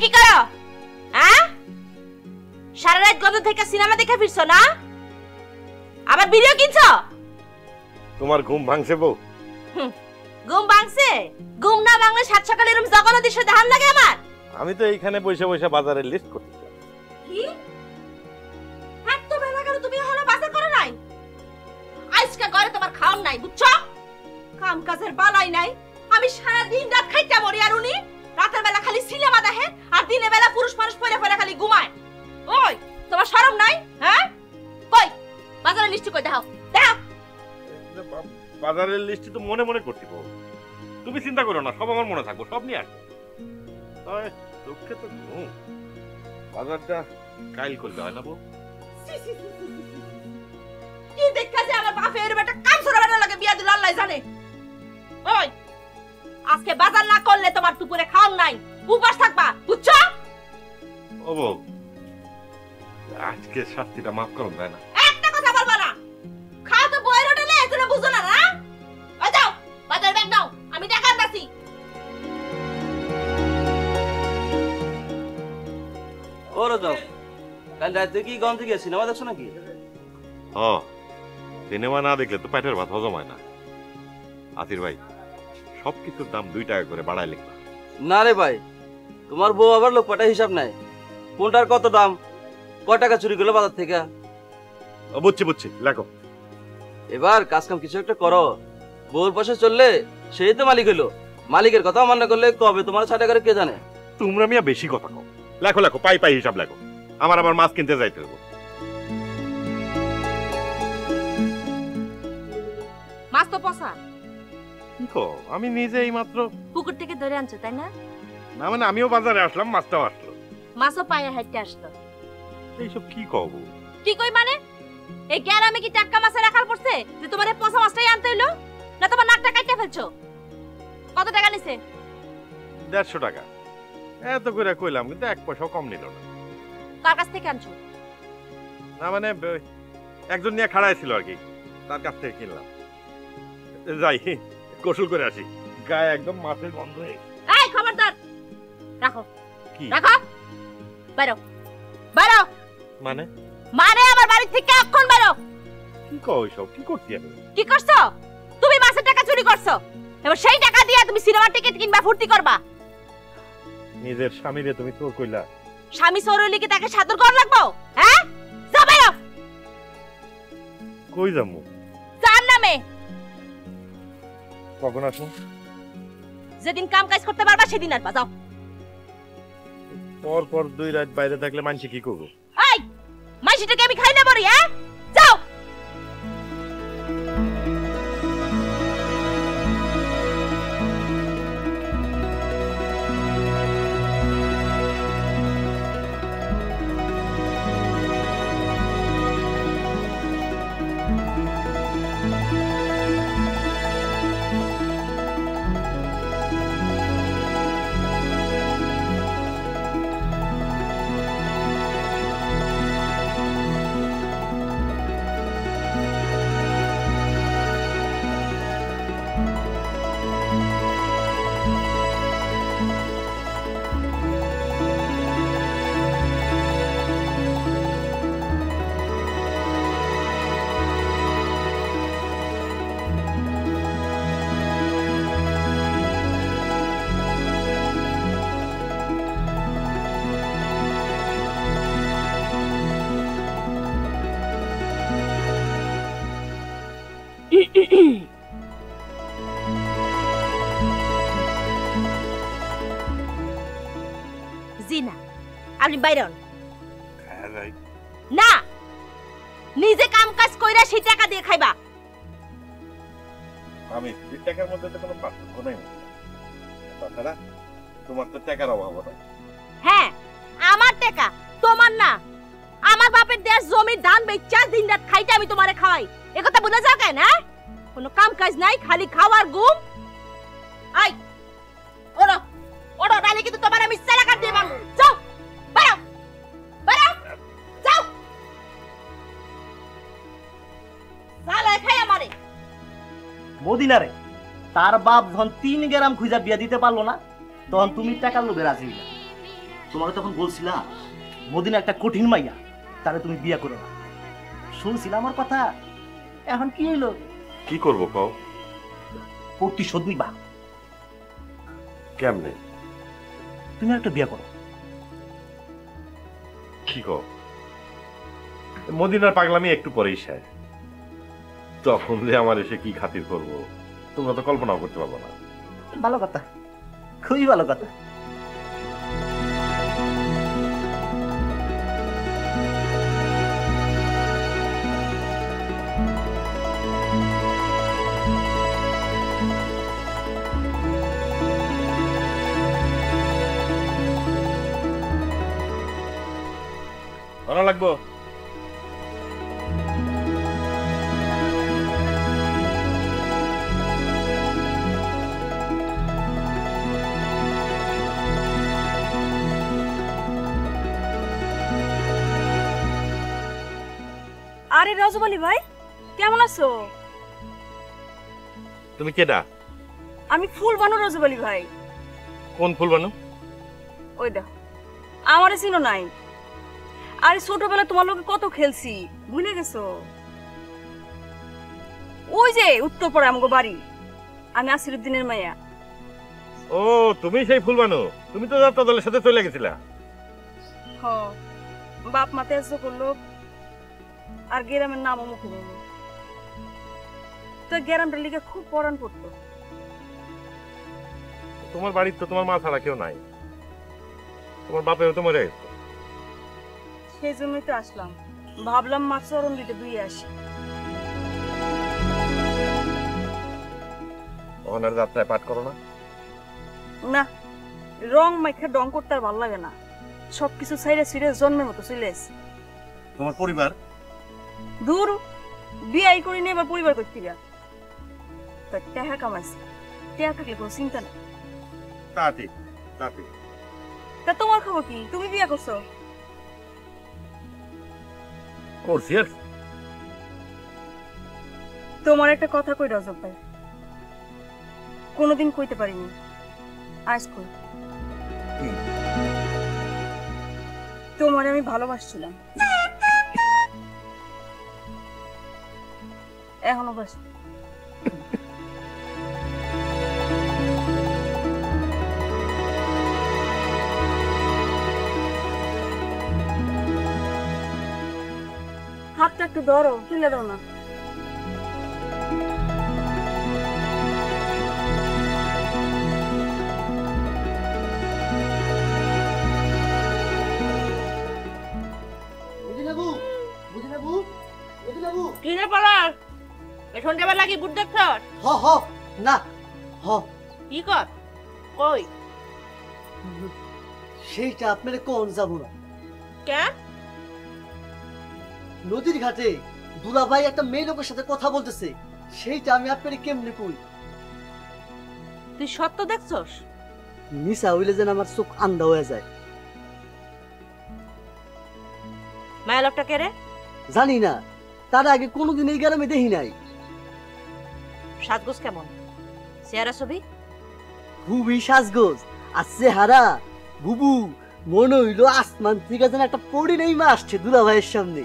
কি করো? হ্যাঁ, সারা রাত গত থেকে সিনেমা দেখে ফিরছো না? আবার ভিডিও কিনছো? তোমার ঘুম ভাঙছে বউ? ঘুম ভাঙছে? ঘুম না ভাঙলে সাত সকালে এরকম জঘন্য দৃশ্য দেখান লাগে আমার? আমি তো এইখানে বসে বসে বাজারের লিস্ট করতেছিলাম। কি এত বেলা করে তুমি এখনো বাজার করো নাই? আজকে ঘরে তোমার খাওন নাই, বুঝছো? কাম কাজের বালাই নাই। আমি সারা দিন রাত খাইতে মরি, আর উনি রাতের বেলা খালি সিনেমা দেখে আর দিনের বেলা পুরুষ মানুষ পয়লা পয়লা খালি ঘুমায়। ওই তোমার শরম নাই? হ্যাঁ, কই বাজারের লিস্ট কই দেখাও, দেখাও। বাজারের লিস্ট তো মনে মনে করছি বউ, তুমি চিন্তা করো না, সব আমার মনে থাকবো, সব নিয়ে আসবো। চোখে তো ঘুম, বাজারটা কাইল করতে হয় না বউ? কি দেখা যে আমার বাপের বেটা কাম ছড়া বেটা লাগে বিয়া দিল আল্লাহ জানে। ওই আজকে বাজার না করলে তোমার দুপুরে খাওন নাই, উপাস থাকবা, বুঝছো? ও বউ, আজকে শাস্তিটা মাফ করো, তাই না? একটা কথা বলবা না, খাও তো বইয়ের হোটেলে, এজন্য বুঝো না না? ওই যাও বাজার ব্যাগ নাও, আমি টাকা আনতাছি। ওরে যাও, কাল রাতে কি গন থেকে সিনেমা দেখছো নাকি? সিনেমা না দেখলে তো পেটের ভাত হজম হয় না। আসির ভাই, সবকিছুর দাম 2 টাকা করে বাড়ায় লিখবা। না রে ভাই, তোমার বউ আবার লোক পাটা হিসাব নাই, কোনটার কত দাম, কয় টাকা চুরি করলো বাজার থেকে। বুঝছি বুঝছি, লেখো। এবার কাজ কাম কিছু একটা করো, বউর পাশে চললে সেই তো মালিক হইলো, মালিকের কথা অমান্য করলে কবে তোমার 6 টাকা কে জানে। তোমরা মিয়া বেশি কথা কও, লেখো লেখো, পাই পাই হিসাব লেখো। আমার আবার মাছ কিনতে যাইতে হবে। মাছ তো পচা। কি কও? আমি নিজে এই মাত্র পুকুর থেকে ধরে আনছো, তাই না? না মানে আমিও বাজারে আসলাম, মাছটাও আসলো। মাছও পায়ে হাইটে আসলো। এইসব কি কও বউ? কি কই মানে? এই গ্যারামে কি টাটকা মাছের রাখাল পড়ছে যে তোমার এই পচা মাছটাই আনতে হইলো? না তোমার নাকটা কাটতে ফেলছো? কত টাকা নিছে? 150 টাকা। এত করে কইলাম, কিন্তু 1 পয়সাও কম নিল না। কার কাছ থেকে আনছো? না মানে একজন নিয়ে খাড়াই ছিল আর কি, তার কাছ থেকে কিনলাম। যাই গোসল করে আসি, গায়ে একদম মাছের গন্ধ হয়ে। এই খবরদার, রাখো। কি রাখো, বাইরো বাইরো। মানে? মানে আমার বাড়ি থেকে এখন বাইরো। কি কও এসব? কি করছি আমি? কি করছো? তুমি মাছের টাকা চুরি করছো, এবার সেই টাকা দিয়ে তুমি সিনেমার টিকিট কিনবা, ফুর্তি করবা। নিজের স্বামীরে তুমি চোর কইলা? স্বামী চোর হইলে কি তাকে সাদর করা লাগবো? হ্যাঁ, যাও বাইরো। কই যামু? যার নামে। কখন আসুন? যেদিন কাম কাজ করতে পারবা সেদিন আসবা, যাও। পর পর 2 রাত বাইরে থাকলে মানুষ কি করবো? এই মাইশিটাকে আমি খাই না বলি, হ্যাঁ? যাও। জি না, আপনি বাইরে হন। না, নিজে কাম কাজ কইরা সেই টাকা দিয়ে খাইবা। আমি 2 টাকার মধ্যে তো কোনো পার্থক্য নাই। তাছাড়া তোমার তো টাকার অভাব নাই। হ্যাঁ, আমার টাকা, তোমার না। আমার বাপের দেশ জমির ধান বেচা দিন রাত খাইতে আমি তোমারে খাওয়াই, এ কথা বুঝা যাও কেন? হ্যাঁ, কোনো কাম কাজ নাই, খালি খাওয়ার ঘুম। আই ওরা ওরা নালে কিন্তু তোমার আমি সেলা কাট দিয়ে বাংলো। যাও বাইরো বাইরো, যাও। সালা খাই আমারে মদিনারে তার বাপ যখন 3 গ্রাম খুঁজা বিয়া দিতে পারলো না, তখন তুমি টাকার লোভে রাজি হইলা। তোমাকে তখন বলছিলাম মদিনা একটা কঠিন মাইয়া, তাহলে তুমি বিয়ে করো না। শুনছিলাম আমার কথা, এখন কি হইলো? কি করবো কও? প্রতিশোধ নিবা। কেমনে? তুমি একটা বিয়ে করো। কি কও? মদিনার পাগলামি একটু পরেই শেষ। তখন যে আমার এসে কি খাতির করবো তোমরা তো কল্পনাও করতে পারবো না। ভালো কথা, খুবই ভালো কথা। ভালো লাগবো। আরে রজব আলী ভাই, কেমন আছো? তুমি কেডা? আমি ফুল বানু রজব আলী ভাই। কোন ফুল বানু? ওই দেখো, আমারে চিনো নাই? আরে ছোটবেলা তোমার লোকে কত খেলছি, ভুলে গেছো? ওই যে উত্তরপাড়া আমগো বাড়ি, আমি আসিরুদ্দিনের মাইয়া। ও তুমি সেই ফুল বানু? তুমি তো যাত্রা দলের সাথে চলে গেছিলা। হ, বাপ মাতে এসে করলো আর গ্রামের নামও মুখে নেই। তো গ্রামটার লিগে খুব পড়ান পড়তো। তোমার বাড়ির তো তোমার মা ছাড়া কেউ নাই, তোমার বাপেও তো মরে গেছে। সেই জন্যই তো আসলাম, ভাবলাম মা চরণ দিতে দুই আসি। ওনার যাত্রায় পাঠ করো না? না, রং মাইখা ডং করতে আর ভালো লাগে না। সবকিছু ছাইরে ছিঁড়ে জন্মের মতো চলে এসে। তোমার পরিবার? দূর, বিয়াই করি নিয়ে এবার পরিবার করতে গা। তাই টাকা কামাইছি, টাকা থাকলে কোনো চিন্তা নেই। তা ঠিক, তা ঠিক। তা তোমার খবর কি? তুমি বিয়া করছো? করছি আর তোমার একটা কথা কই রজব ভাই, কোনোদিন কইতে পারিনি, আজ কই। তোমার আমি ভালোবাসছিলাম, এখনো বাসি। হাতটা একটু ধরো, তুলে দাও না। কি রে পলাশ, সন্ধ্যাবেলা কি বুট দেখছ? হ হ না হ কি কর কই? সেইটা আপনার কোন যাব না। কেন? নদীর ঘাটে দুলাভাই একটা মেয়ে লোকের সাথে কথা বলতেছে, সেইটা আমি আপনার কেমনে কই? তুই সত্য দেখছস? নিশা হইলে যেন আমার চোখ আন্ধা হয়ে যায়। মায়া লোকটা কে রে? জানি না, তার আগে কোনোদিন এই গ্রামে দেখি নাই। সাজগোজ কেমন? চেহারা ছবি? খুবই সাজগোজ আর চেহারা বুবু, মনে হইলো আসমান থেকে যেন একটা পড়ি নেই মা আসছে দুলাভাইয়ের সামনে।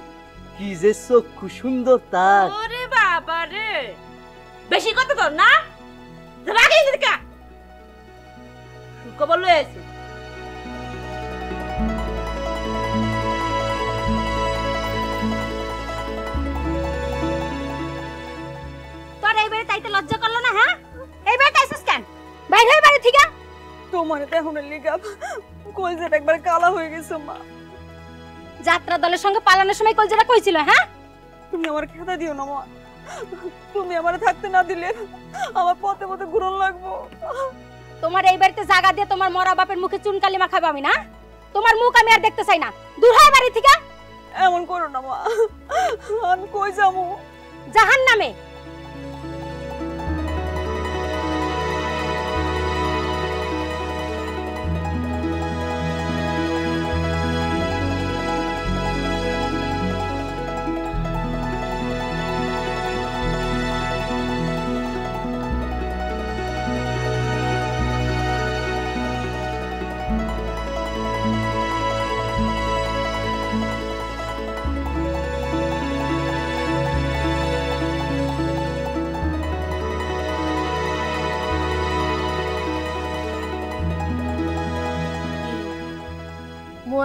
কি যে চক্ষু সুন্দর তার! ওরে বাবা রে, বেশি কথা তোর না? রাগে দিকা খবর লয়ে আছে। তোর এই বাড়ি তাইতে লজ্জা করলো না? হ্যাঁ, এই বাড়ি তাইছিস কেন? বাইরে হয়ে বাড়ি থেকে। তোমার তো এখন লিগা কইজেটা একবার কালা হয়ে গেছে মা। যাত্রা দলের সঙ্গে পালানোর সময় কল যেটা কইছিল, হ্যাঁ? তুমি আমার খেদা দিও না মা, তুমি আমারে থাকতে না দিলে আমার পথে পথে ঘুরন লাগবো। তোমার এই বাড়িতে জায়গা দিয়ে তোমার মরা বাপের মুখে চুন কালি মাখাবো আমি না? তোমার মুখ আমি আর দেখতে চাই না, দূর হয় বাড়ি থেকে। এমন করো না মা, আমি কই যাবো? জাহান্নামে।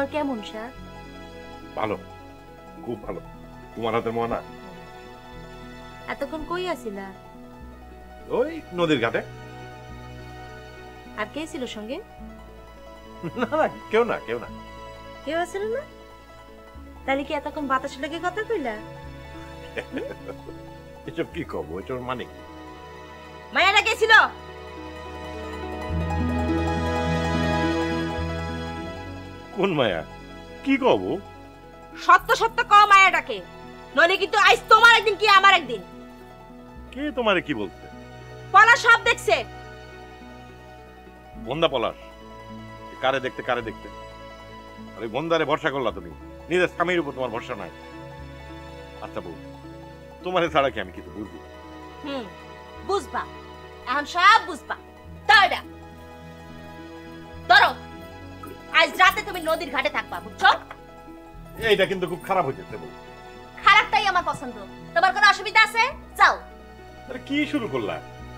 মোয়ার কেমন স্যার? ভালো, খুব ভালো। তোমার হাতের মোয়া না? এতক্ষণ কই আছিলা? ওই নদীর ঘাটে। আর কে ছিল সঙ্গে? না না, কেউ না, কেউ না। কেউ আছিল না? তাহলে কি এতক্ষণ বাতাস লেগে কথা কইলা? এসব কি কব, এটার মানে কি? মায়াটা গেছিল। কোন মায়া? কি কব? সত্য সত্য ক মায়াটাকে, নইলে কিন্তু আজ তোমার একদিন কি আমার একদিন। কে তোমারে কি বলছে? পলা সব দেখছে। বন্দা পলাশ, কারে দেখতে কারে দেখতে? আরে বন্দারে ভরসা করলা তুমি, নিজের স্বামীর উপর তোমার ভরসা নাই। আচ্ছা বউ, তোমারে ছাড়া কি আমি কিছু বুঝি? বুঝবা, এখন সব বুঝবা। তাইডা ধরো, আজ রাতে তুমি নদীর ঘাটে থাকবা, বুঝছো? এইটা কিন্তু খুব খারাপ হইতেছে বউ। খারাপটাই আমার পছন্দ। তোমার কোনো অসুবিধা আছে? যাও। আরে কি শুরু করলা?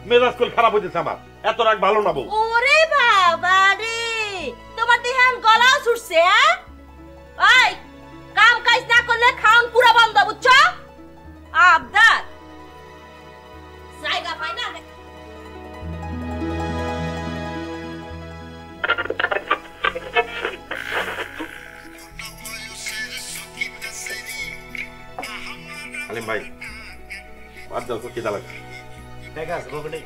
মেজাজ কল খারাপ হইতেছে আমার। এত রাগ ভালো না বউ। ওরে বাবা রে, তোমার দেহান গলাও ছুটছে। হ্যাঁ, ওই কাম কাজ না করলে খাওন পুরো বন্ধ, বুঝছো? আবদার জায়গা পাই না। আলিম ভাই, বাদ দাও তো, খিদা লাগছে। দেখা আছে বাবা নেই।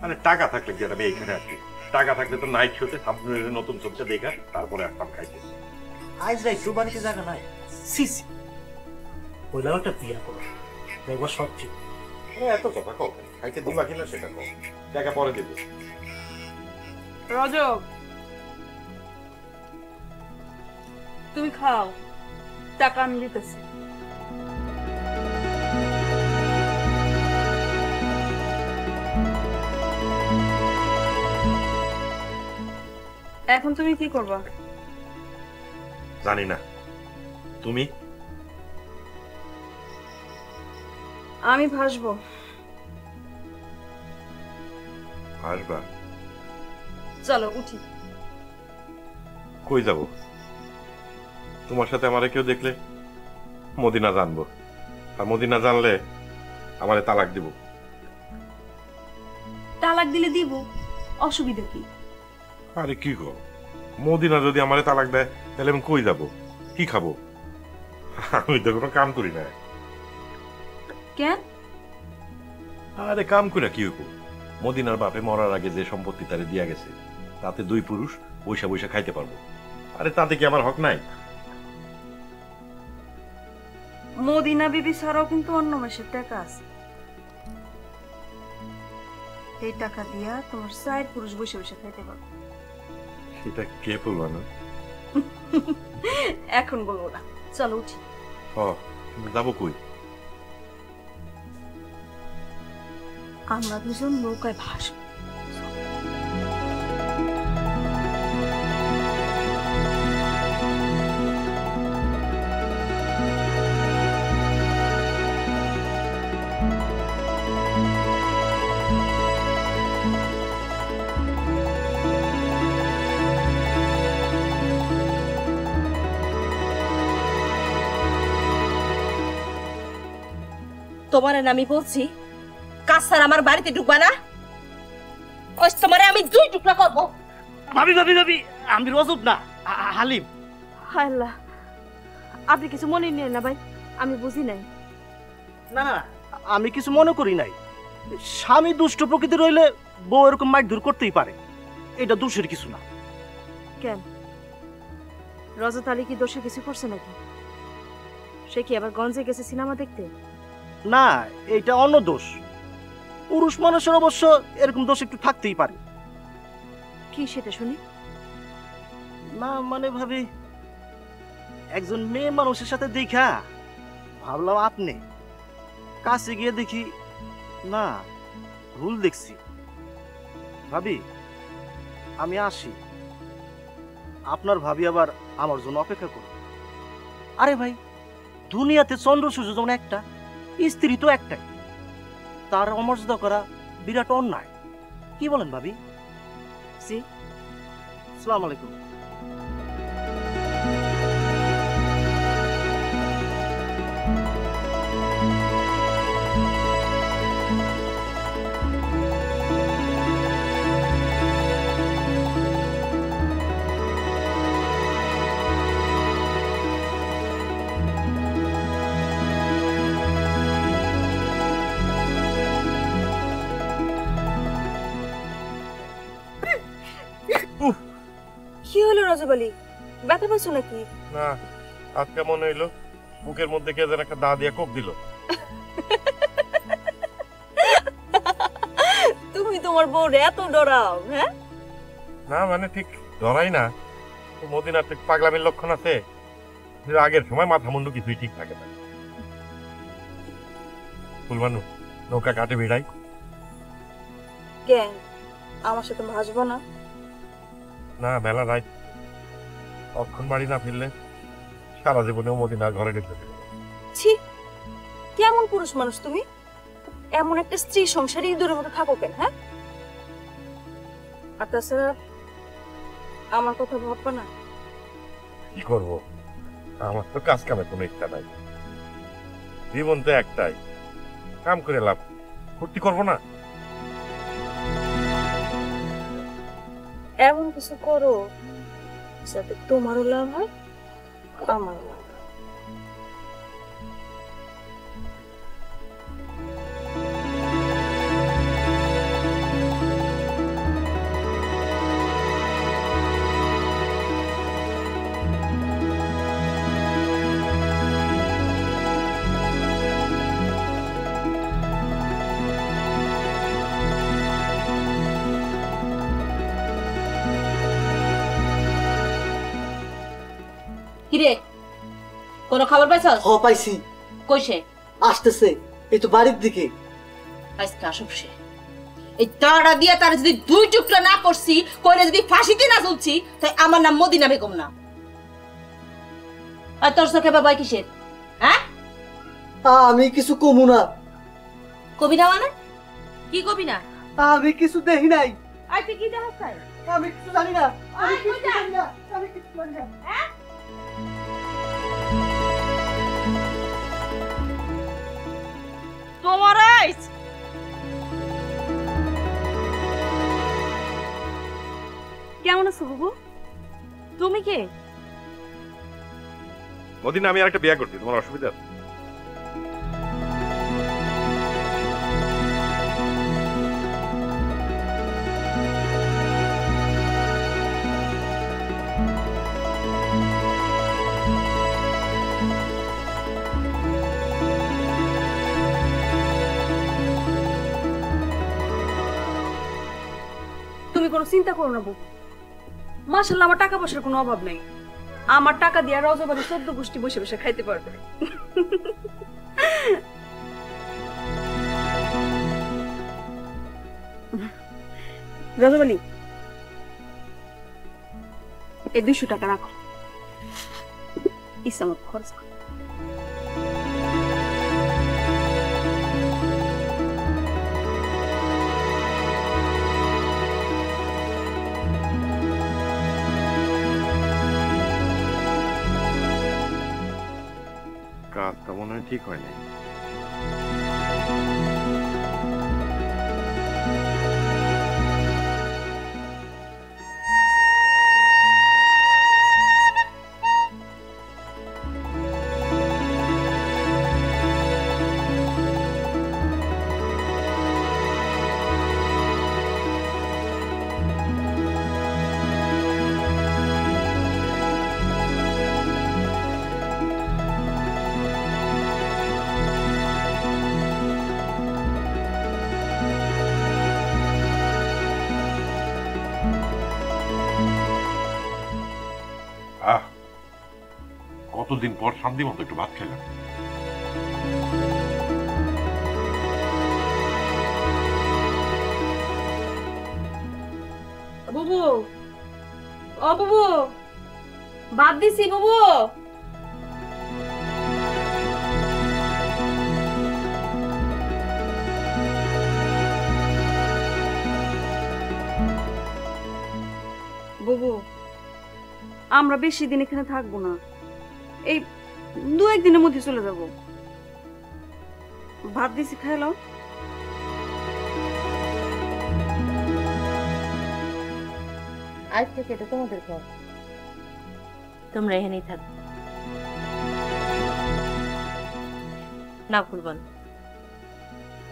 মানে টাকা থাকলে কি আর আমি এইখানে আসছি? টাকা থাকলে তো নাইট শোতে সাবনুরের নতুন ছবিটা দেখা তারপরে আসতাম খাইতে। আজ রাই তো বাড়িতে জায়গা নাই। সিসি বললাম একটা বিয়া করো, দেখবো সব ঠিক। এত কথা কও, খাইতে দিবা কিনা সেটা কও, টাকা পরে দেবো। রজব, তুমি খাও, টাকা আমি দিতেছি। এখন তুমি কি করবা? জানি না, তুমি? আমি ভাসবো। আসবা? চলো উঠি। কই যাব? তোমার সাথে আমারে কেউ দেখলে মদিনা জানবো, আর মদিনা জানলে আমারে তালাক দিব। তালাক দিলে দিব, অসুবিধা কি? আরে কি গো, মদিনা যদি আমারে তালাক দেয় তাহলে আমি কই যাব, কি খাবো? আমি তো কোনো কাম করি না। কেন? আরে কাম করে কি হইব? মদিনার বাপে মরার আগে যে সম্পত্তি তারে দিয়া গেছে, তাতে দুই পুরুষ বৈশা বৈশা খাইতে পারবো। আরে তাতে কি আমার হক নাই? মদিনা বিবি ছাড়াও কিন্তু অন্য মাসের টাকা আছে। এই টাকা দিয়া তোমার 4 পুরুষ বসে বসে খাইতে পারবো। সেটা কে বলবা না? এখন বলবো না, চলো উঠি। যাবো কই? আমরা দুজন নৌকায় ভাসবো। তোমার আমি বলছি, কাছার আমার বাড়িতে ঢুকবা না, ওই তোমারে আমি 2 টুকরা করবো। ভাবি ভাবি ভাবি, আমি রজব না, হালিম। হায় আল্লাহ, আপনি কিছু মনে নিয়েন না ভাই, আমি বুঝি নাই। না না, আমি কিছু মনে করি নাই। স্বামী দুষ্ট প্রকৃতি রইলে বউ এরকম মাইর দূর করতেই পারে, এটা দোষের কিছু না। কেন, রজত আলী কি দোষে কিছু করছে নাকি? সে কি আবার গঞ্জে গেছে সিনেমা দেখতে? না, এটা অন্য দোষ। পুরুষ মানুষের অবশ্য এরকম দোষ একটু থাকতেই পারে। কি সেটা শুনি? না মানে ভাবি, একজন মেয়ে মানুষের সাথে দেখা ভাবলাম আপনি, কাছে গিয়ে দেখি না, ভুল দেখছি। ভাবি আমি আসি, আপনার ভাবি আবার আমার জন্য অপেক্ষা করুন। আরে ভাই, দুনিয়াতে চন্দ্র সূর্য যেমন একটা, স্ত্রী তো একটাই, তার অমর্যাদা করা বিরাট অন্যায়। কি বলেন ভাবি? জি। আসসালামু আলাইকুম। রাজু বলি, ব্যথা পাইছো নাকি? না, আজকে মনে হইলো বুকের মধ্যে কে যেন একটা দা দিয়ে কোপ দিল। তুমি তোমার বউরে এত ডরাও? হ্যাঁ, না মানে ঠিক ধরাই না, মদিনার ঠিক পাগলামির লক্ষণ আছে। আগের সময় মাথা মুন্ডু কিছুই ঠিক থাকে না। ফুলবানু, নৌকা কাটে বেড়াই। কেন আমার সাথে ভাসবো না? না, বেলা রাত, অক্ষণ বাড়ি না ফিরলে সারা জীবনেও মদিনার ঘরে ঢুকতে দেবে। ছি, কেমন পুরুষ মানুষ তুমি? এমন একটা স্ত্রী সংসারে ইঁদুরের মতো থাকো কেন? হ্যাঁ, আর তাছাড়া আমার কথা ভাববা না? কি করব, আমার তো কাজ কামে কোনো ইচ্ছা নাই। জীবন তো একটাই, কাম করে লাভ, ফুর্তি করবো না? এমন কিছু করো যাতে তোমারও লাভ হয় আমারও লাভ হয়। কিরে, কোন খবর পাইছস? হ পাইছি, কইছে আসতেছে এই তো বাড়ির দিকে। আজকে আসব সে। এই তাড়া দিয়ে তার যদি দুই টুকরা না করছি, কইরে যদি ফাঁসিতে না ঝুলছি, তাই আমার নাম মদিনা বেগম না। আর তোর চোখে বাবা কিসের? হ্যাঁ, আমি কিছু কমু না। কবি না মানে কি কবি না? আমি কিছু দেখি নাই। আর তুই কি দেখাস? আমি কিছু জানি না। আমি কিছু জানি না। আমি কিছু জানি না। হ্যাঁ, তোমার কেমন আছো বুবু? তুমি কে? মদিনা, আমি একটা বিয়ে করছি, তোমার অসুবিধা আছে? তুমি কোনো চিন্তা করো না বুবু, মাশাআল্লাহ আমার টাকা পয়সার কোনো অভাব নাই। আমার টাকা দিয়ে রজবাড়ি 14 গোষ্ঠী বসে বসে খাইতে পারবে। রজবাড়ি, এই 200 টাকা রাখো, ইচ্ছা মতো খরচ করো। কাজটা মনে হয় ঠিক হয় নাই। কতদিন পর শান্তি মতো একটু ভাত খেলাম। বুবু, ও বুবু, ভাত দিছি বুবু। বুবু, আমরা বেশি দিন এখানে থাকবো না, এই 2-1 দিনের মধ্যে চলে যাব। ভাত দিছি, খাইলো। আজ থেকে এটা তোমাদের ঘর, তোমরা এখানেই থাকো। না ফুলবান,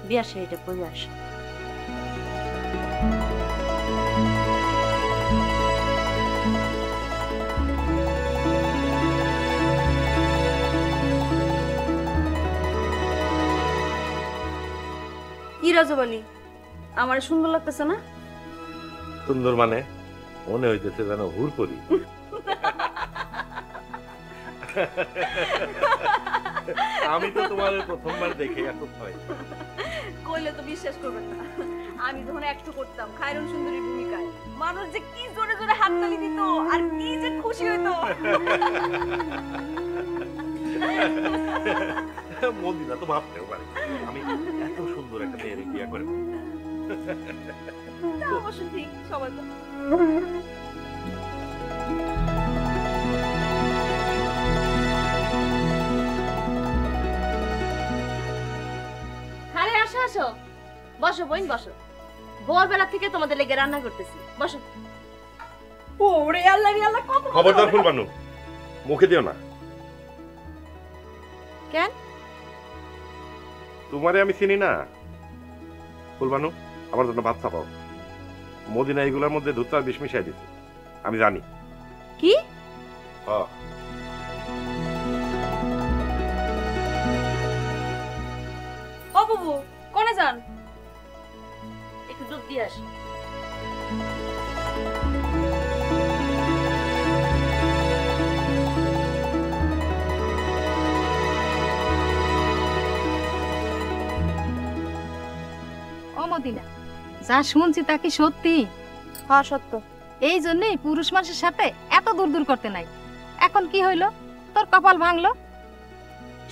বিয়ার শাড়িটা পরে আসো। রাজু আলী, আমার সুন্দর লাগতেছে না? সুন্দর মানে মনে হইতেছে যেন হুর করি। আমি তো তোমার প্রথমবার দেখে এত ভয়। কইলে তো বিশ্বাস করবেন না, আমি যখন একটু করতাম খায়রুন সুন্দরীর ভূমিকায়, মানুষ যে কি জোরে জোরে হাততালি দিত আর কি যে খুশি হইতো। মদিনা তো ভাবতেও পারে আমি এত সুন্দর একটা মেয়ের বিয়ে করে। তা অবশ্য ঠিক, সবাই তো। আরে আসো আসো, বসো বোন বসো। ভোরবেলা থেকে তোমাদের লেগে রান্না করতেছি, বসো। ওরে আল্লাহ রে আল্লাহ, কত খবরদার ফুলবানু, মুখে দিও না। কেন? তোমারে আমি চিনি না। ফুলবানু, আমার জন্য ভাত চাপাও। মদিনা এগুলোর মধ্যে দুধ আর বিষ মিশাই দিছে, আমি জানি। কি? হ্যাঁ। ও বুবু, কোনে যান? একটু দুধ দিয়ে আসি। ও মদিনা, যা শুনছি তা কি সত্যি? হ্যাঁ সত্য। এই জন্যই পুরুষ মানুষের সাথে এত দূর দূর করতে নাই। এখন কি হইলো, তোর কপাল ভাঙলো?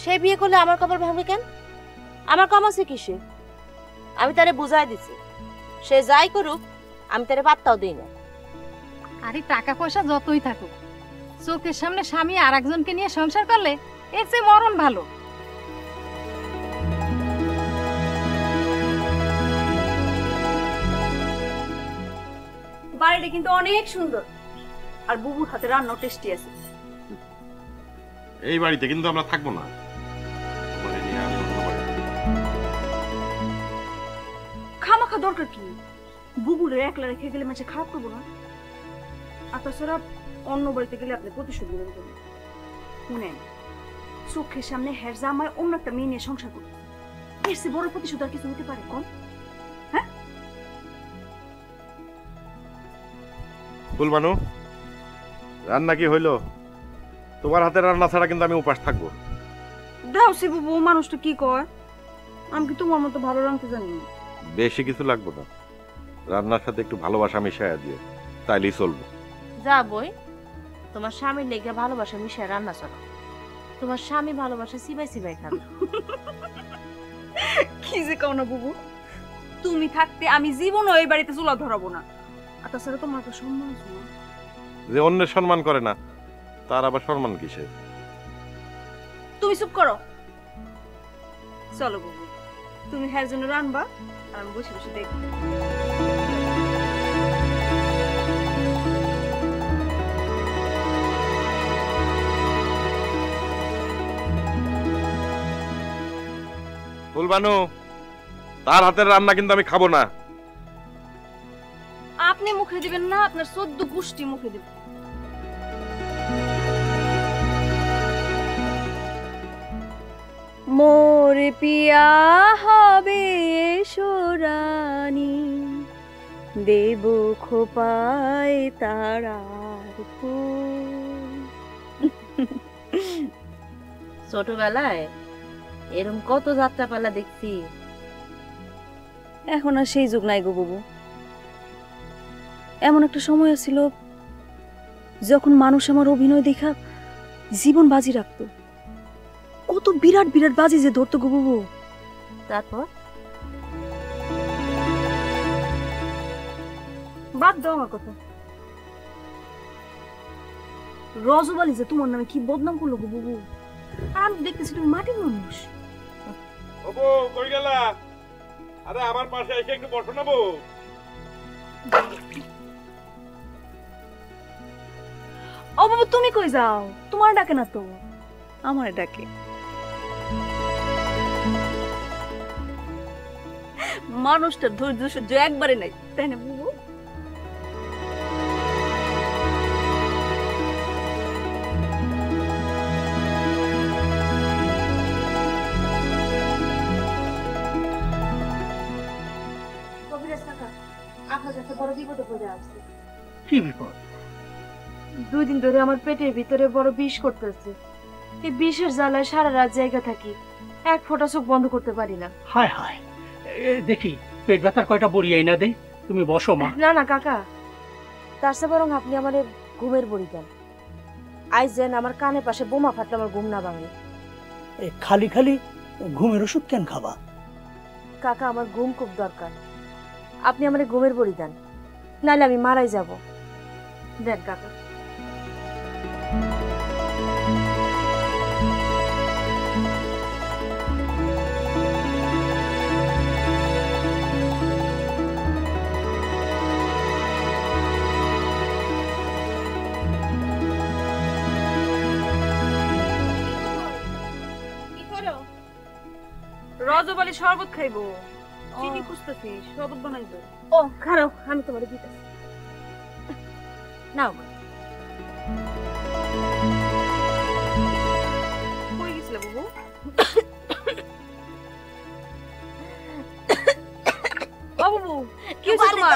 সে বিয়ে করলে আমার কপাল ভাঙবে কেন? আমার কম আছে কিসে? আমি তারে বুঝাই দিছি, সে যাই করুক আমি তারে পাত্তাও দিই না। আরে টাকা পয়সা যতই থাকুক, চোখের সামনে স্বামী আর একজনকে নিয়ে সংসার করলে এর চেয়ে মরণ ভালো। বাড়িটা কিন্তু অনেক সুন্দর, আর বুবুর হাতে রান্নাও টেস্টি আছে। এই বাড়িতে কিন্তু আমরা থাকবো না। তোমারে নিয়ে আমি অন্য বাড়িতে। খামাখা দরকার কি? বুবুরে একলা রেখে গেলে মাঝে খারাপ করবো না। আর তাছাড়া অন্য বাড়িতে গেলে আপনি প্রতিশোধ নেবেন কেন? শুনেন, চোখের সামনে হের জামায় অন্য একটা মেয়ে নিয়ে সংসার করবে, এর চেয়ে বড় প্রতিশোধ আর কিছু হতে পারে? কম। ফুলবানু, রান্না কি হইলো? তোমার হাতের রান্না ছাড়া কিন্তু আমি উপাস থাকবো। দাও সে বুবু, মানুষটা কি কয়? আমি কি তোমার মতো ভালো রাঁধতে জানি না? বেশি কিছু লাগবো না, রান্নার সাথে একটু ভালোবাসা মিশাইয়া দিও, তাইলেই চলবো। যা বই, তোমার স্বামীর লেগে ভালোবাসা মিশায় রান্না চলো। তোমার স্বামী ভালোবাসা সিবাই সিবাই খাবে। কি যে কও না বুবু, তুমি থাকতে আমি জীবনও এই বাড়িতে চুলা ধরাবো না। আর তাছাড়া তোমার একটা সম্মান আছে না? যে অন্যের সম্মান করে না, তার আবার সম্মান কিসে? তুমি চুপ করো। চলো বুবু, তুমি হ্যার জন্য রান্না, আর আমি বসে বসে দেখবো। ফুলবানু, তার হাতের রান্না কিন্তু আমি খাবো না। আপনি মুখে দিবেন না, আপনার 14 গোষ্ঠী মুখে দিবেন। মোরে পিয়া হবে সোরানি, দেব খোপায় তারার ফুল। ছোটবেলায় এরকম কত যাত্রাপালা দেখছি। এখন আর সেই যুগ নাই গো বাবু। এমন একটা সময় ছিল যখন মানুষ আমার অভিনয় দেখা জীবন বাজি রাখতো। কত বিরাট বিরাট বাজি যে ধরতো গো বাবু। তারপর বাদ দাও আমার কথা। রজবালি যে তোমার নামে কি বদনাম করলো গো বাবু। আর আমি দেখতেছি তুমি মাটির মানুষ। ওগো, কই গেলা? আরে আমার পাশে এসে একটু বসো না বউ। ও বাবু, তুমি কই যাও? তোমার ডাকে না তো, আমার ডাকে। মানুষটার ধৈর্য সহ্য একবারে নাই, তাই না বাবু? বড় বিপদে পড়ে আসছে। কি বিপদ? 2 দিন ধরে আমার পেটের ভিতরে বড় বিষ করতেছে। এই বিষের জ্বালায় সারা রাত জায়গা থাকি, এক ফোঁটা চোখ বন্ধ করতে পারি না। হায় হায়, দেখি পেট ব্যথার কয়টা বড়ি আইনা দে। তুমি বসো মা। না না কাকা, তার চেয়ে বরং আপনি আমার ঘুমের বড়ি দেন। আজ যেন আমার কানে পাশে বোমা ফাটলে আমার ঘুম না ভাঙে। খালি খালি ঘুমের ওষুধ কেন খাবা? কাকা, আমার ঘুম খুব দরকার, আপনি আমার ঘুমের বড়ি দেন, নাহলে আমি মারাই যাব। দেন কাকা। রজবালি শরবত খাইবো, চিনি খুঁজতেছি, শরবত বানাইবো। ও খারাপ, আমি তোমার দিতেছি, নাও। কই গেছিলে বাবু? ও বাবু, কি হয়েছে তোমার?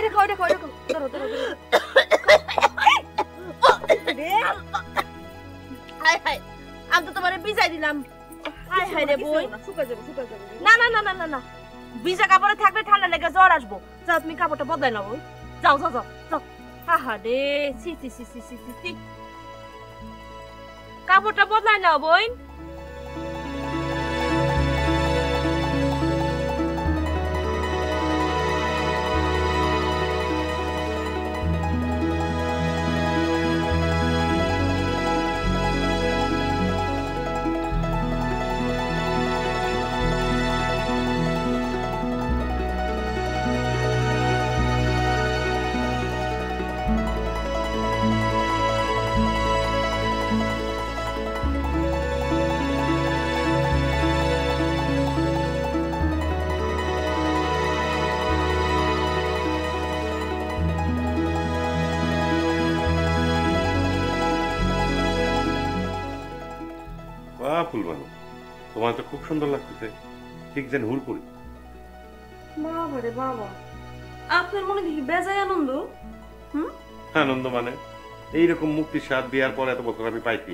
দেখো দেখো দেখো, ধরো ধরো ধরো। হাই হাই, আমি তো তোমারে ভিজাই দিলাম। হাই হাই রে বই, শুকা যাবে শুকা যাবে। না না না না না না, ভিজা কাপড়ে থাকলে ঠান্ডা লেগে জ্বর আসবো। যাও তুমি কাপড়টা বদলাই নাও। যাও যাও যাও যাও। হা রে, সি সি সি সি সি সি, কাপড়টা বদলাই নাও বই। ফুলবানু, তোমার তো খুব সুন্দর লাগতেছে, ঠিক যেন হুড়পুরি। বাবা রে বাবা, আপনার মনে দেখি বেজায় আনন্দ। আনন্দ মানে এইরকম মুক্তির স্বাদ বিয়ার পর এত বছর আমি পাইছি,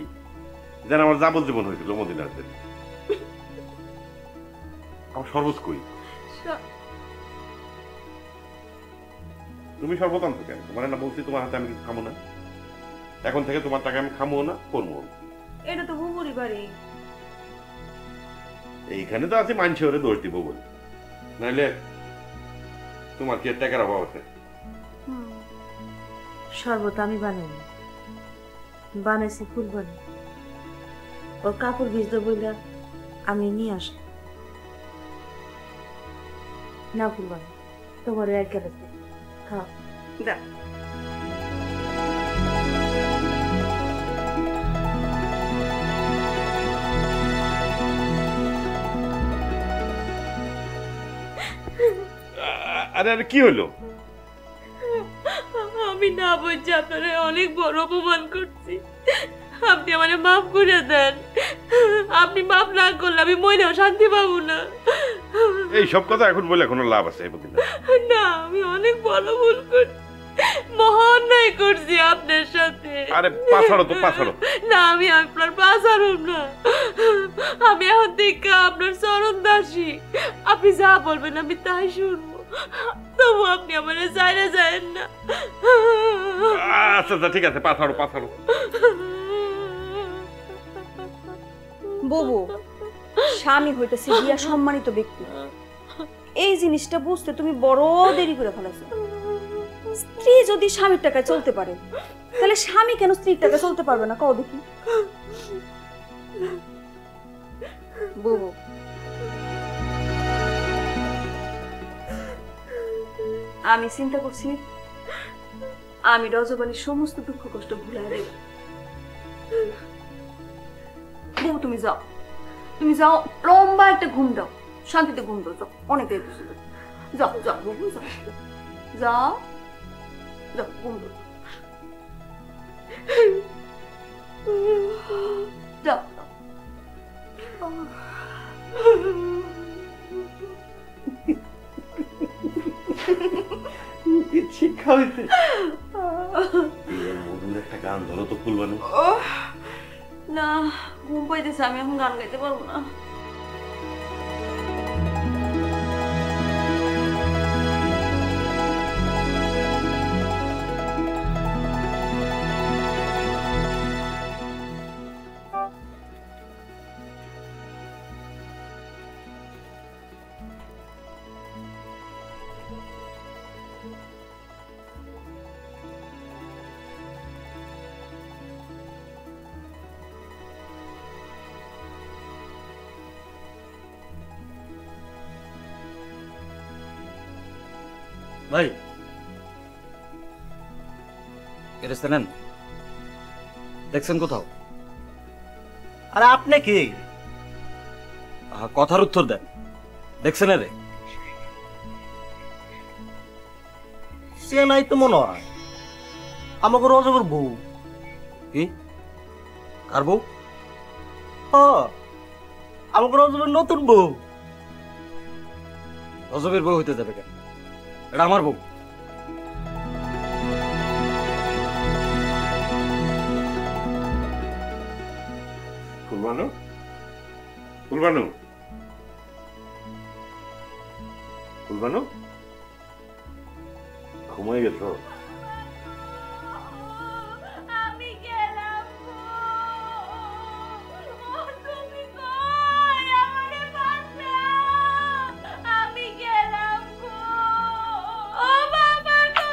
যেন আমার যাবজ্জীবন হয়েছিল মদিনার দিন। আমার শরবত কই? তুমি শরবত আনছো কেন? তোমার না বলছি তোমার হাতে আমি কিছু খামো না। এখন থেকে তোমার টাকা আমি খামো না, করবো। এটা তো বুবুরি বাড়ি। এইখানে তো আছে মানছি ওরে দোষ দিব বলে, নাইলে তোমার কি টাকার অভাব আছে? শরবত আমি বানাইনি, বানাইছি ফুলবানি। ওর কাপড় ভিজতে বইলা আমি নিয়ে আসি। না ফুলবানি, তোমার এক গ্লাস খাও। দা আরে আরে কি হলো? আমি না বুঝছি আপনারা অনেক বড় অপমান করছি, আপনি আমারে মাফ করে দেন। আপনি মাফ না করলে আমি মনেও শান্তি পাবো না। এই সব কথা এখন বলে কোনো লাভ আছে? না, আমি অনেক বড় ভুল করছি, মহা অন্যায় করছি আপনার সাথে। আরে পাছাড়ো তো, পাছাড়ো। না, আমি আপনার পাছাড়ো না, আমি এখন থেকে আপনার চরণ দাসী। আপনি যা বলবেন আমি তাই শুনবো, তবু আপনি আমার চাইলে যায়েন না। আচ্ছা আচ্ছা ঠিক আছে, পাছাড়ো পাছাড়ো। বুবু, স্বামী হইতেছে গিয়া সম্মানিত ব্যক্তি, এই জিনিসটা বুঝতে তুমি বড় দেরি করে ফেলেছো। স্ত্রী যদি স্বামীর টাকায় চলতে পারে, তাহলে স্বামী কেন স্ত্রীর টাকায় চলতে পারবে না? কও দেখি। বুবু, আমি চিন্তা করছি আমি রজবালির সমস্ত দুঃখ কষ্ট ভুলাই দেব। বুবু, তুমি যাও, তুমি যাও, লম্বা একটা ঘুম দাও, শান্তিতে ঘুম দাও, যাও, অনেক দেরি করছো। যাও যাও বুবু, যাও যাও যাও, ঘুম দাও, যাও। খাওয়াইতে। মধুর একটা গান ধরো তো ফুলবানু। না, ঘুম পাইতেছে, আমি এখন গান গাইতে পারবো না। ভাই এরেস্তে নেন, দেখছেন কোথাও? আরে আপনি কি? কথার উত্তর দেন, দেখছেন রে? সে নাই তো মনে হয় আমাকে রজবের বউ। কি? কার বউ? আমাকে রজবের নতুন বউ। রজবের বউ হইতে যাবে কেন? এটা আমার বউ। ফুলবানু, ফুলবানু, ফুলবানু, ঘুমাই গেছো? আমি গেলাম গো। ও তুমি কই? আমারে বাঁচাও। আমি গেলাম গো। ও বাবা গো।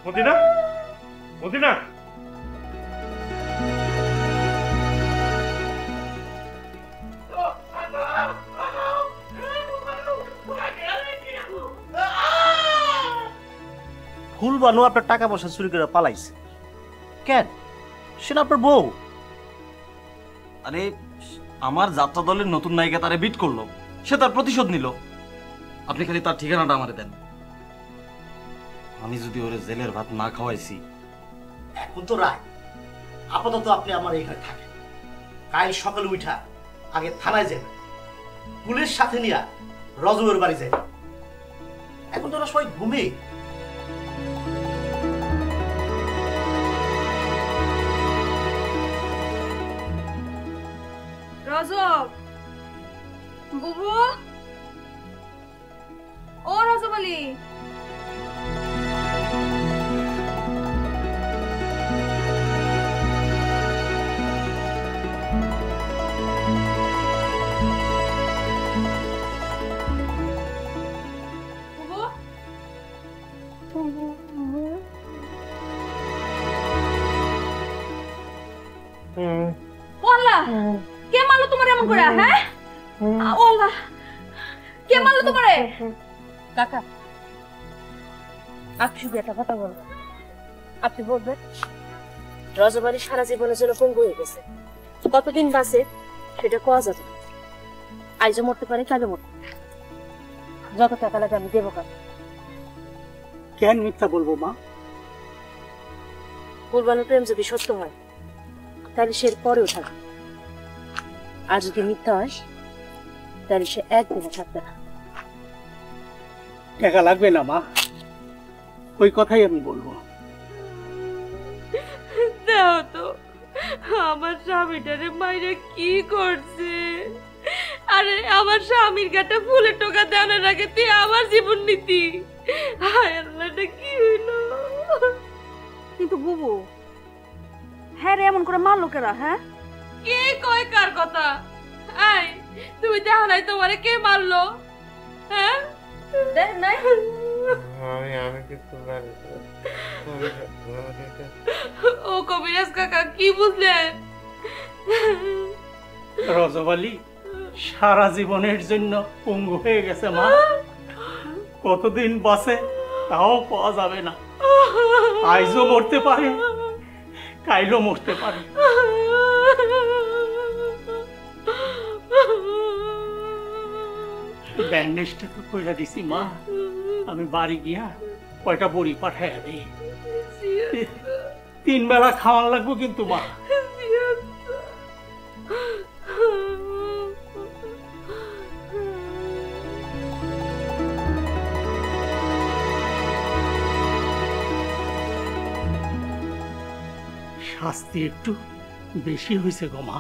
মদিনা, মদিনা, ফুলবানু আপনার টাকা পয়সা চুরি করে পালাইছে কেন? সে না আপনার বউ। আরে আমার যাত্রা দলের নতুন নায়িকা তারে বিট করলো, সে তার প্রতিশোধ নিল। আপনি খালি তার ঠিকানাটা আমারে দেন। আমি যদি ওরে জেলের ভাত না খাওয়াইছি। এখন তো রায়, আপাতত আপনি আমার এখানে থাকেন। কাল সকালে উঠা আগে থানায় যান, পুলিশ সাথে নিয়ে রজবের বাড়ি যাই। এখন তো ওরা সবাই ঘুমে। রজব, বুবু, ও রজব আলী, কে মারলো তোমার এমন করে? হ্যাঁ, আল্লাহ, কে মারলো তোমারে? কাকা, আপনি শুধু একটা কথা বলুন। আপনি বলবেন রজব আলী সারা জীবনের জন্য পঙ্গু হয়ে গেছে, কতদিন বাঁচে সেটা কোয়া যাবে না। আইজও মরতে পারে, কালও মরতে পারে। যত টাকা লাগে আমি দেবো। কাকা, কেন মিথ্যা বলবো মা? কুরবানোর প্রেম যদি সত্য হয় তাহলে সে পরেও থাকবে, আর যদি মিথ্যা হয় তাহলে সে একদিনও থাকবে না। টাকা লাগবে না মা, ওই কথাই আমি বলবো। দাও তো, আমার স্বামীটারে মাইরে কি করছে? আরে আমার স্বামীর গাটা ফুলের টোকা দেওয়ার আগে তুই আমার জীবন নিতি। হায় আল্লাহটা কি হইলো? কিন্তু বুবু, হ্যাঁ রে, এমন করে মারলো কেরা? হ্যাঁ, কে কয় কার কথা? আই, তুমি দেখো নাই তোমারে কে মারলো? হ্যাঁ, দেখ নাই? আমি কিছু জানি না। ও কবিরাজ কাকা, কি বুঝলেন? রজব আলী সারা জীবনের জন্য পঙ্গু হয়ে গেছে মা। কতদিন বাঁচে তাও পাওয়া যাবে না। আইজও মরতে পারে, কাইলও মরতে পারে। ব্যান্ডেজটা তো কইরা দিছি মা, আমি বাড়ি গিয়া কয়টা বড়ি পাঠাইয়া দিই। 3 বেলা খাওয়ান লাগবো কিন্তু মা। শাস্তি একটু বেশি হয়েছে গো মা।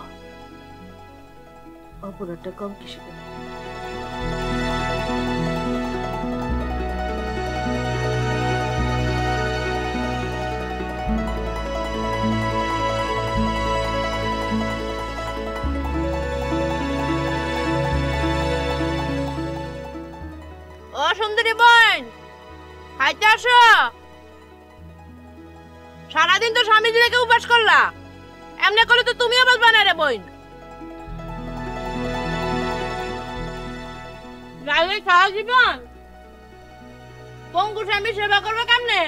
অপরাধটা কম কিসে? ও সুন্দরী বোন, খাইতে আসো। সারাদিন তো স্বামী রেখে উপাস করলা, এমনি করলে তো তুমিও বাঁচবা না রে বোন। গায়ে সারা জীবন পঙ্গু স্বামী সেবা করবে কেমনে?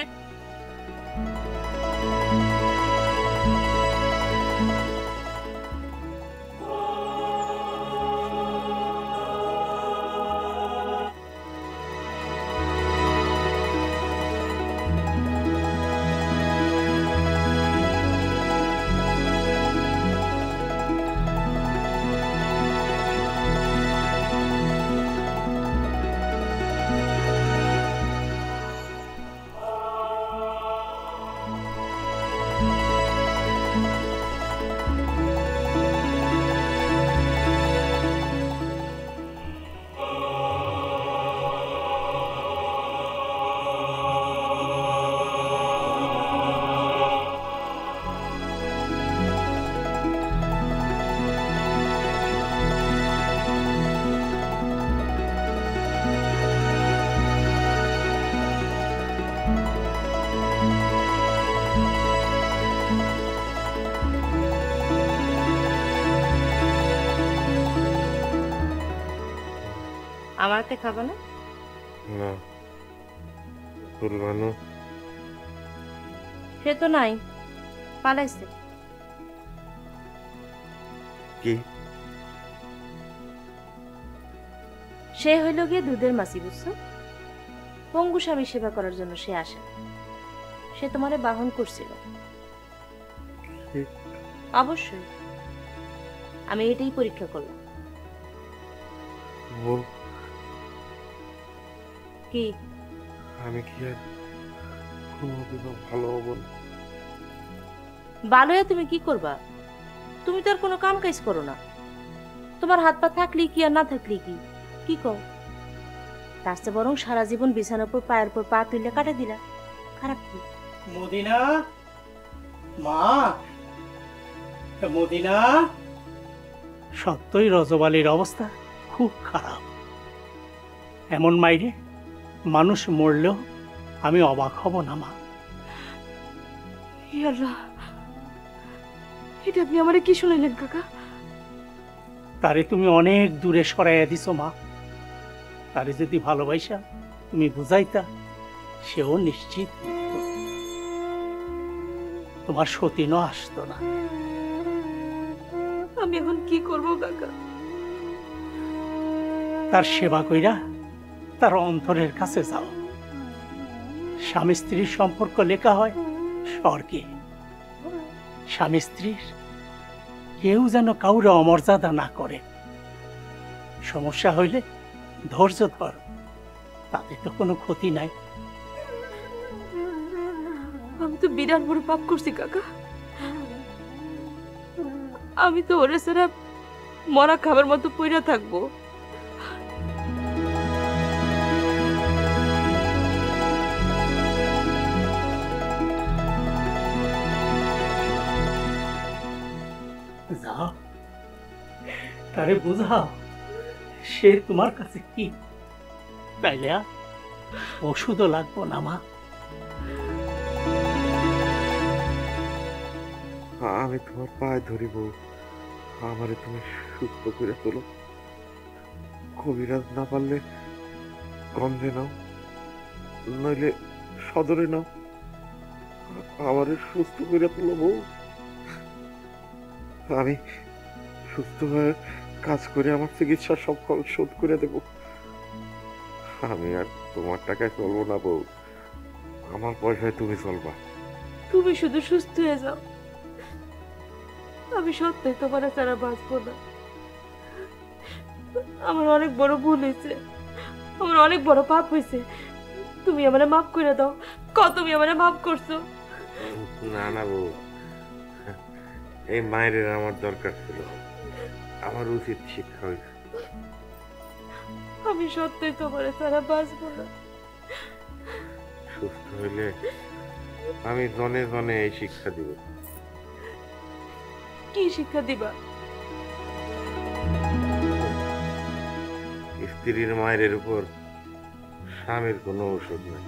আমার হাতে খাবো না? না, ফুলবানু সে তো নাই, পালাইছে। কি? সে হইল গিয়ে দুধের মাসি, বুঝছো? পঙ্গু স্বামী সেবা করার জন্য সে আসে। সে তোমারে বাহন করছিল। অবশ্যই, আমি এটাই পরীক্ষা করলাম। কি আমি কি আর কোনোদিনও ভালো হব না? ভালো হয়ে তুমি কি করবা? তুমি তো আর কোনো কাম কাজ করো না। তোমার হাত পা থাকলি কি আর না থাকলি কি, কি কও? তার চেয়ে বরং সারা জীবন বিছানার উপর পায়ের উপর পা তুললে কাটা দিলা, খারাপ কি? মদিনা, মা, মদিনা। সত্যই রজবালির অবস্থা খুব খারাপ। এমন মাইরে মানুষ মরলেও আমি অবাক হব না মা। হে আল্লাহ, এটা আপনি আমারে কি শুনাইলেন কাকা? তারে তুমি অনেক দূরে সরাইয়া দিছো মা। তারে যদি ভালোবাসা তুমি বুঝাইতা, সেও নিশ্চিত তোমার সতীনও আসতো না। আমি এখন কি করব কাকা? তার সেবা কইরা তার অন্তরের কাছে যাও। স্বামী স্ত্রীর সম্পর্ক লেখা হয় স্বর্গে। স্বামী স্ত্রীর কেউ যেন কাউরে অমর্যাদা না করে। সমস্যা হইলে ধৈর্য ধর, তাতে তো কোনো ক্ষতি নাই। আমি তো বিরাট বড় পাপ করছি কাকা। আমি তো ওরে ছাড়া মরা খাবার মতো পইরা থাকবো। যাও, তারে বুঝাও সে তোমার কাছে কি। তাইলে ওষুধও লাগবো না মা। আমি তোমার পায়ে ধরিব, আমারে তুমি সুস্থ করে তোলো। কবিরাজ না পারলে গন্ধে নাও, নইলে সদরে নাও, আমারে সুস্থ করে তোলো বউ। আমি সুস্থ হয়ে কাজ করে আমার চিকিৎসার সব খরচ শোধ করে দেব। আমি আর তোমার টাকায় চলবো না বউ, আমার পয়সায় তুমি চলবা। তুমি শুধু সুস্থ হয়ে যাও, আমি সত্যি তোমার ছাড়া বাঁচবো না। আমার অনেক বড় ভুল হয়েছে, আমার অনেক বড় পাপ হয়েছে। তুমি আমারে মাফ করে দাও। তুমি আমারে মাফ করছো। না না বউ, এই মায়ের আমার দরকার ছিল, আমার উচিত শিক্ষা হয়েছে। আমি সত্যি তোমার ছাড়া বাঁচবো না। সুস্থ হইলে আমি জনে জনে এই শিক্ষা দিব। কি শিক্ষা দিবা? স্ত্রীর মায়ের উপর স্বামীর কোনো ঔষধ নাই।